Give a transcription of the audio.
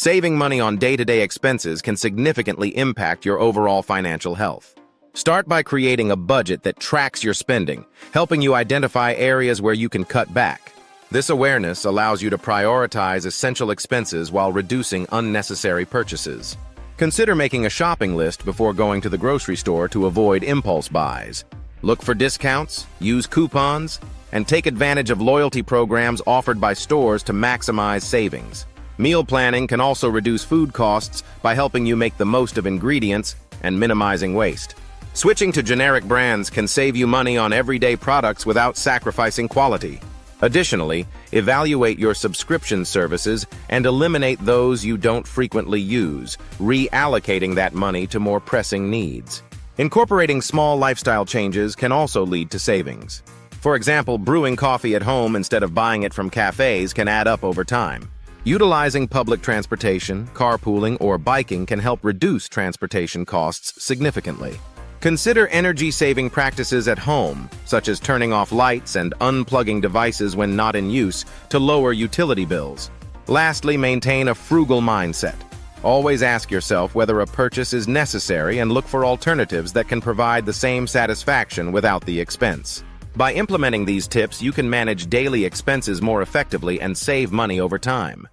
Saving money on day-to-day expenses can significantly impact your overall financial health. Start by creating a budget that tracks your spending, helping you identify areas where you can cut back. This awareness allows you to prioritize essential expenses while reducing unnecessary purchases. Consider making a shopping list before going to the grocery store to avoid impulse buys. Look for discounts, use coupons, and take advantage of loyalty programs offered by stores to maximize savings. Meal planning can also reduce food costs by helping you make the most of ingredients and minimizing waste. Switching to generic brands can save you money on everyday products without sacrificing quality. Additionally, evaluate your subscription services and eliminate those you don't frequently use, reallocating that money to more pressing needs. Incorporating small lifestyle changes can also lead to savings. For example, brewing coffee at home instead of buying it from cafes can add up over time. Utilizing public transportation, carpooling, or biking can help reduce transportation costs significantly. Consider energy-saving practices at home, such as turning off lights and unplugging devices when not in use to lower utility bills. Lastly, maintain a frugal mindset. Always ask yourself whether a purchase is necessary and look for alternatives that can provide the same satisfaction without the expense. By implementing these tips, you can manage daily expenses more effectively and save money over time.